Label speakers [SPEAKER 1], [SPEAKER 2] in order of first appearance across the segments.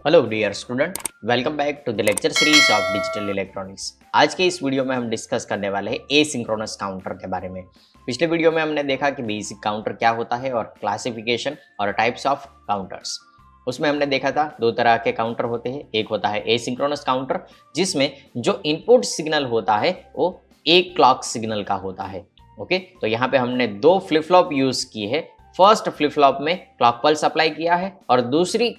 [SPEAKER 1] Hello dear student, welcome back to the lecture series of digital electronics. आज के इस video में हम डिस्कस करने वाले हैं एसिंक्रोनस काउंटर के बारे में। पिछले वीडियो में हमने देखा कि बेसिक काउंटर क्या होता है और क्लासिफिकेशन और टाइप्स ऑफ काउंटर्स। उसमें हमने देखा था दो तरह के काउंटर होते हैं। एक होता है एसिंक्रोनस काउंटर, जिसमें जो इनपुट सिग्नल होता है वो एक क्लॉक सिग्नल का होता है। ओके, तो यहाँ पे हमने दो फ्लिप फ्लॉप यूज किए हैं। फर्स्ट फ्लिप फ्लॉप में क्लॉक पल्स अप्लाई किया है और दूसरी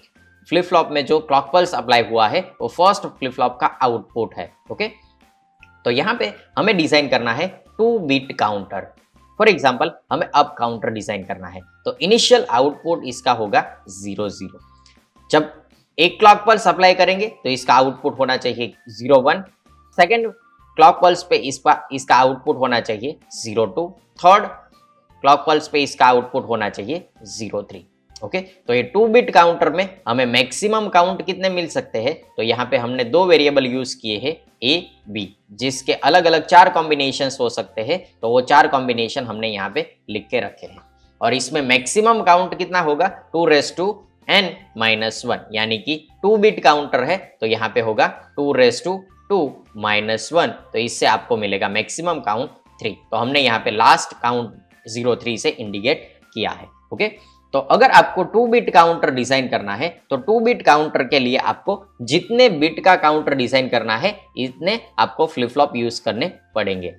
[SPEAKER 1] फ्लिप फ्लॉप में जो क्लॉक पल्स अप्लाई हुआ है वो फर्स्ट फ्लिप फ्लॉप का आउटपुट है। ओके, तो यहाँ पे हमें डिजाइन करना है 2 बिट काउंटर। फॉर एग्जांपल हमें अप काउंटर डिजाइन करना है, तो इनिशियल आउटपुट इसका होगा 0 0। जब एक क्लॉक पल्स अप्लाई करेंगे तो इसका आउटपुट होना चाहिए 0 1। सेकेंड क्लॉक पल्स पे इसका आउटपुट होना चाहिए 0 2। थर्ड क्लॉक पल्स पे इसका आउटपुट होना चाहिए 0 3। ओके, तो ये 2 बिट काउंटर में हमें मैक्सिमम काउंट कितने मिल सकते हैं, तो यहाँ पे हमने दो वेरिएबल यूज किए हैं ए बी, जिसके अलग अलग 4 कॉम्बिनेशंस हो सकते हैं। तो वो 4 कॉम्बिनेशन हमने यहाँ पे लिख के रखे हैं और इसमें मैक्सिमम काउंट कितना होगा 2n-1, यानी कि 2 बिट काउंटर है तो यहाँ पे होगा 2 - 1। तो इससे आपको मिलेगा मैक्सिमम काउंट 3। तो हमने यहाँ पे लास्ट काउंट 0 3 से इंडिकेट किया है। ओके, तो अगर आपको 2 बिट काउंटर डिजाइन करना है तो 2 बिट काउंटर के लिए आपको जितने बिट का काउंटर डिजाइन करना है इतने आपको फ्लिप फ्लॉप यूज करने पड़ेंगे।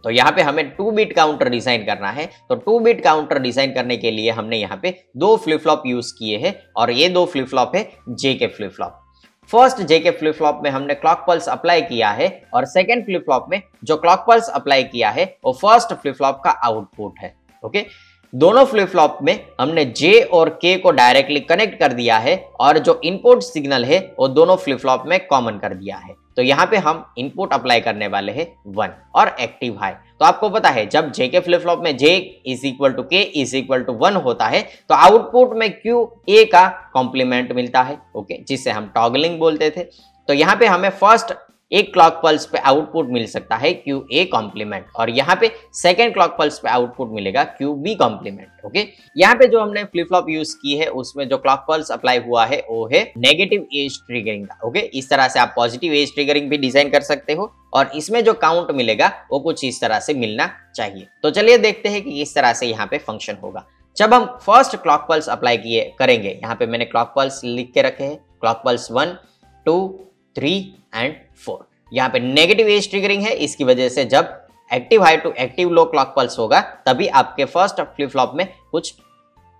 [SPEAKER 1] तो यहाँ पे हमें 2 बिट काउंटर डिजाइन करना है, तो 2 बिट काउंटर डिजाइन करने के लिए हमने यहाँ पे 2 फ्लिप फ्लॉप यूज किए हैं और ये 2 फ्लिप फ्लॉप है JK flip flop. First JK flip flop में हमने क्लॉक पल्स अप्लाई किया है और सेकेंड फ्लिप फ्लॉप में जो क्लॉक पल्स अप्लाई किया है वो फर्स्ट फ्लिप फ्लॉप का आउटपुट है। ओके, दोनों फ्लिप फ्लॉप में हमने J और K को डायरेक्टली कनेक्ट कर दिया है और जो इनपुट सिग्नल है वो दोनों फ्लिप फ्लॉप में कॉमन कर दिया है। तो यहाँ पे हम इनपुट अप्लाई करने वाले हैं 1 और एक्टिव हाई। तो आपको पता है जब J के फ्लिप फ्लॉप में J = K = 1 होता है तो आउटपुट में QA का कॉम्प्लीमेंट मिलता है। ओके, जिससे हम टॉगलिंग बोलते थे। तो यहाँ पे हमें फर्स्ट एक क्लॉक पल्स पे आउटपुट मिल सकता है QA कॉम्प्लीमेंट और यहाँ पे सेकेंड क्लॉक पल्स पे आउटपुट मिलेगा QB कॉम्प्लीमेंट। ओके, यहाँ पे जो हमने फ्लिप फ्लॉप यूज की है उसमें जो क्लॉक पल्स अप्लाई हुआ है वो है नेगेटिव एज ट्रिगरिंग का। ओके, इस तरह से आप पॉजिटिव एज ट्रिगरिंग भी डिजाइन कर सकते हो और इसमें जो काउंट मिलेगा वो कुछ इस तरह से मिलना चाहिए। तो चलिए देखते हैं कि इस तरह से यहाँ पे फंक्शन होगा। जब हम फर्स्ट क्लॉक पल्स अप्लाई करेंगे, यहाँ पे मैंने क्लॉक पल्स लिख के रखे हैं, क्लॉक पल्स 1 2 3 एंड 4। यहाँ पे नेगेटिव एज ट्रिगरिंग है, इसकी वजह से जब active high to active low clock pulse होगा तभी आपके फर्स्ट फ्लिप फ्लॉप में कुछ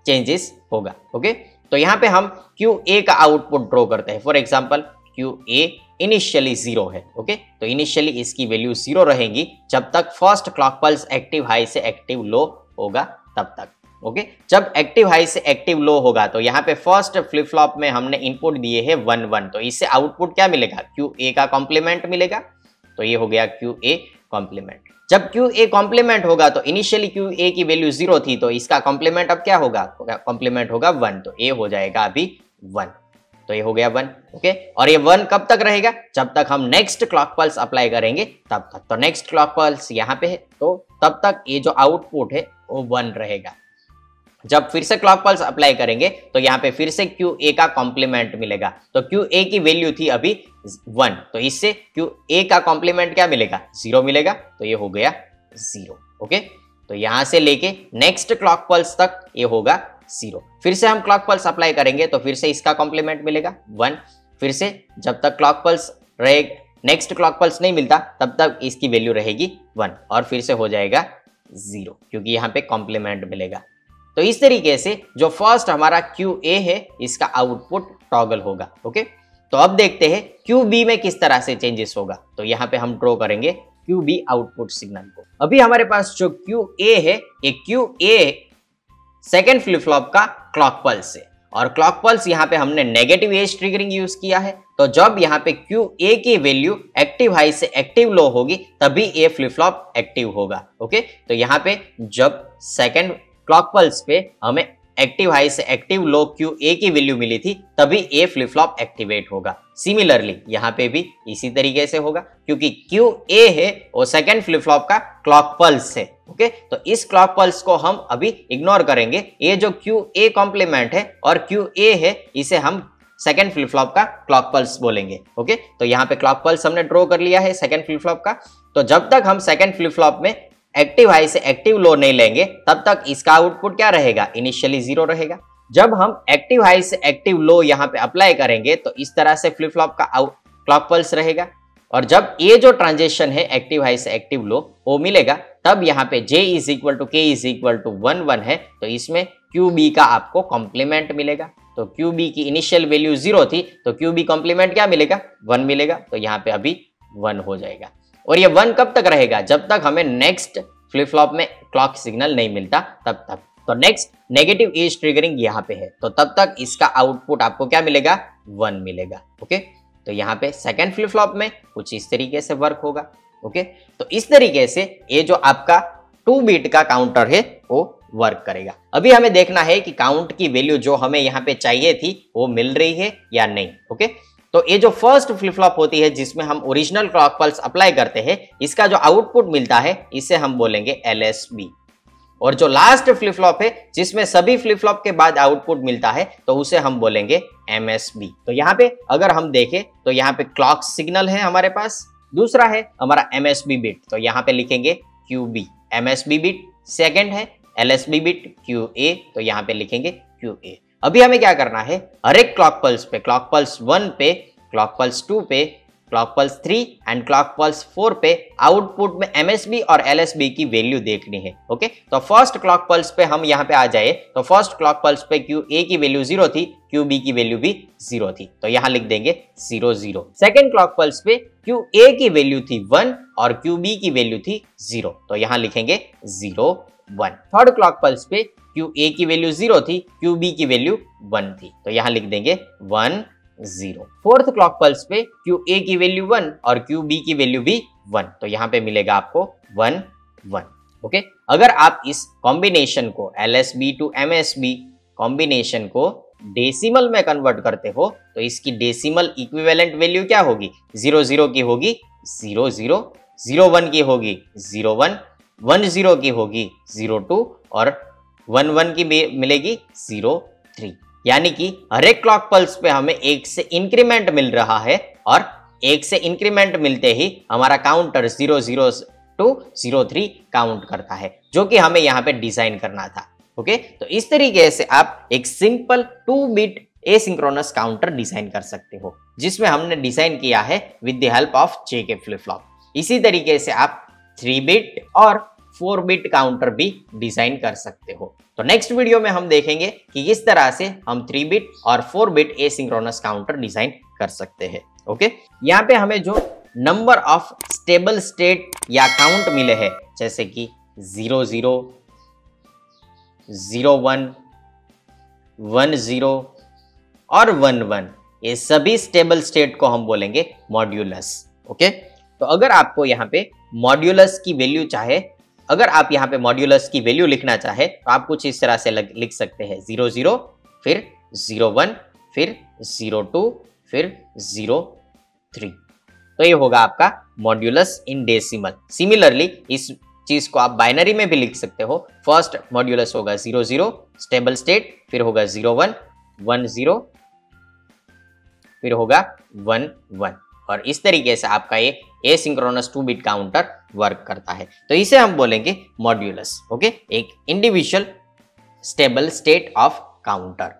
[SPEAKER 1] चेंजेस होगा। ओके, तो यहाँ पे हम QA का आउटपुट ड्रॉ करते हैं। फॉर एग्जांपल QA इनिशियली 0 है। ओके, तो इनिशियली इसकी वैल्यू 0 रहेगी जब तक first clock pulse active high से एक्टिव लो होगा तब तक। ओके, जब एक्टिव हाई से एक्टिव लो होगा तो यहाँ पे फर्स्ट फ्लिप फ्लॉप में हमने इनपुट दिए हैं 1 1, तो इससे आउटपुट क्या मिलेगा QA का कॉम्प्लीमेंट मिलेगा। तो ये हो गया QA कॉम्प्लीमेंट। जब QA कॉम्प्लीमेंट होगा तो इनिशियली QA की वैल्यू 0 थी तो इसका कॉम्प्लीमेंट अब क्या होगा, कॉम्प्लीमेंट होगा 1, तो A हो जाएगा अभी 1। तो ये हो गया 1। ओके, और ये 1 कब तक रहेगा, जब तक हम नेक्स्ट क्लॉक पल्स अप्लाई करेंगे तब तक। तो नेक्स्ट क्लॉक पल्स यहाँ पे है तो तब तक ये जो आउटपुट है वो 1 रहेगा। जब फिर से क्लॉक पल्स अप्लाई करेंगे तो यहाँ पे फिर से QA का कॉम्प्लीमेंट मिलेगा। तो QA की वैल्यू थी अभी 1, तो इससे QA का कॉम्प्लीमेंट क्या मिलेगा, 0 मिलेगा। तो ये हो गया 0। ओके, तो यहां से लेके नेक्स्ट क्लॉक पल्स तक ये होगा 0। फिर से हम क्लॉक पल्स अप्लाई करेंगे तो फिर से इसका कॉम्प्लीमेंट मिलेगा 1। फिर से जब तक क्लॉक पल्स रहेगा, नेक्स्ट क्लॉक पल्स नहीं मिलता तब तक इसकी वैल्यू रहेगी 1 और फिर से हो जाएगा 0 क्योंकि यहाँ पे कॉम्प्लीमेंट मिलेगा। तो इस तरीके से जो फर्स्ट हमारा QA है इसका आउटपुट टॉगल होगा। ओके, तो अब देखते हैं QB में किस तरह से चेंजेस होगा। तो यहाँ पे हम ड्रॉ करेंगे QB आउटपुट सिग्नल को। अभी हमारे पास जो QA है ये QA सेकेंड फ्लिप फ्लॉप का क्लॉक पल्स है और क्लॉक पल्स यहाँ पे हमने नेगेटिव एज ट्रिगरिंग यूज किया है। तो जब यहाँ पे QA की वैल्यू एक्टिव हाई से एक्टिव लो होगी तभी ये फ्लिप फ्लॉप एक्टिव होगा। ओके, तो यहाँ पे जब सेकेंड क्लॉक पल्स पे हमें एक्टिव हाई से एक्टिव लो QA की वैल्यू मिली थी तभी A फ्लिप फ्लॉप एक्टिवेट होगा। सिमिलरली यहाँ पे भी इसी तरीके से होगा क्योंकि QA है वो सेकेंड फ्लिप फ्लॉप का क्लॉक पल्स है। ओके, तो इस क्लॉक पल्स को हम अभी इग्नोर करेंगे। ये जो QA कॉम्प्लीमेंट है और QA है इसे हम सेकंड फ्लिप फ्लॉप का क्लॉक पल्स बोलेंगे। ओके, तो यहाँ पे क्लॉक पल्स हमने ड्रॉ कर लिया है सेकंड फ्लिप फ्लॉप का। तो जब तक हम सेकंड फ्लिप फ्लॉप में एक्टिव हाई से एक्टिव लो नहीं लेंगे तब तक इसका आउटपुट क्या रहेगा, इनिशियली 0 रहेगा। जब हम एक्टिव हाई से एक्टिव लो यहाँ पे अप्लाई करेंगे तो इस तरह से फ्लिप फ्लॉप का क्लॉक पल्स रहेगा। और जब ये जो ट्रांजेक्शन है एक्टिव हाई से एक्टिव लो वो मिलेगा तब यहाँ पे J is equal to K is equal to 1 1 है, तो इसमें QB का आपको कॉम्प्लीमेंट मिलेगा। तो QB की इनिशियल वैल्यू 0 थी तो QB कॉम्प्लीमेंट क्या मिलेगा, 1 मिलेगा। तो यहाँ पे अभी 1 हो जाएगा। और ये 1 कब तक रहेगा, जब तक हमें नेक्स्ट फ्लिप फ्लॉप में क्लॉक सिग्नल नहीं मिलता तब तक। तो नेक्स्ट नेगेटिव एज ट्रिगरिंग यहाँ पे है, तो तब तक इसका आउटपुट आपको क्या मिलेगा, 1 मिलेगा। ओके, तो यहाँ पे सेकंड फ्लिप फ्लॉप में कुछ इस तरीके से वर्क होगा। ओके, तो इस तरीके से ये जो आपका 2 बिट का काउंटर है वो वर्क करेगा। अभी हमें देखना है कि काउंट की वैल्यू जो हमें यहाँ पे चाहिए थी वो मिल रही है या नहीं। ओके, तो ये जो फर्स्ट फ्लिप फ्लॉप होती है जिसमें हम ओरिजिनल क्लॉक पल्स अप्लाई करते हैं, इसका जो आउटपुट मिलता है इसे हम बोलेंगे LSB। और जो लास्ट फ्लिप फ्लॉप है जिसमें सभी फ्लिप फ्लॉप के बाद आउटपुट मिलता है तो उसे हम बोलेंगे MSB। तो यहाँ पे अगर हम देखें तो यहाँ पे क्लॉक सिग्नल है हमारे पास, दूसरा है हमारा MSB बिट, तो यहाँ पे लिखेंगे QB। MSB बिट सेकंड है, LSB बिट QA, तो यहाँ पे लिखेंगे QA। अभी हमें क्या करना है, हर एक क्लॉक पल्स पे, क्लॉक पल्स 1 पे, क्लॉक पल्स 2 पे, clock pulse 3 and clock pulse 4 पे आउटपुट में MSB और LSB की वैल्यू देखनी है। ओके, तो फर्स्ट क्लॉक पल्स पे हम यहाँ पे आ जाए तो फर्स्ट क्लॉक पल्स पे QA की वैल्यू 0 थी, QB की वैल्यू भी 0 थी, तो यहाँ लिख देंगे 0 0। सेकेंड क्लॉक पल्स पे QA की वैल्यू थी 1 और QB की वैल्यू थी 0, तो यहाँ लिखेंगे 0 1। थर्ड क्लॉक पल्स पे QA की वैल्यू 0 थी, QB की वैल्यू 1 थी, तो यहाँ लिख देंगे 1 0। फोर्थ क्लॉक पल्स पे QA की वैल्यू 1 और QB की वैल्यू भी 1, तो यहाँ पे मिलेगा आपको 1 1। ओके, अगर आप इस कॉम्बिनेशन को LSB टू MSB कॉम्बिनेशन को डेसिमल में कन्वर्ट करते हो तो इसकी डेसिमल इक्विवेलेंट वैल्यू क्या होगी, 0 0 की होगी 0 0, 0 1 की होगी 0 1, 1 0 की होगी 0 2 और 1 1 की मिलेगी 0 3। यानी कि हर एक क्लॉक पल्स पे हमें 1 से इंक्रीमेंट मिल रहा है और 1 से इंक्रीमेंट मिलते ही हमारा काउंटर 0 0 टू 0 3 काउंट करता है, जो कि हमें यहाँ पे डिजाइन करना था। ओके, तो इस तरीके से आप एक simple 2 bit asynchronous counter design कर सकते हो, जिसमें हमने डिजाइन किया है with the help of JK flip flop. इसी तरीके से आप 3 बिट और 4 बिट काउंटर भी डिजाइन कर सकते हो। तो नेक्स्ट वीडियो में हम देखेंगे कि किस तरह से हम 3 बिट और 4 बिट एसिंक्रोनस काउंटर डिजाइन कर सकते हैं। ओके, यहाँ पे हमें जो नंबर ऑफ स्टेबल स्टेट या काउंट मिले हैं जैसे कि 0 0 0 1 1 0 और 1 1, ये सभी स्टेबल स्टेट को हम बोलेंगे मॉड्यूलस। ओके, तो अगर आपको यहाँ पे मॉड्यूलस की वैल्यू चाहे, अगर आप यहाँ पे मॉड्यूलस की वैल्यू लिखना चाहे तो आप कुछ इस तरह से लिख सकते हैं 0 0 फिर 0 1 फिर 0 2 फिर 0 3, तो ये होगा आपका मॉड्यूलस इन डेसिमल। सिमिलरली इस चीज को आप बाइनरी में भी लिख सकते हो। फर्स्ट मॉड्यूलस होगा 0 0 स्टेबल स्टेट, फिर होगा 0 1 1 0, फिर होगा 1 1, और इस तरीके से आपका ये एसिंक्रोनस 2 बिट काउंटर वर्क करता है। तो इसे हम बोलेंगे मॉड्यूलस। ओके, एक individual stable state of counter.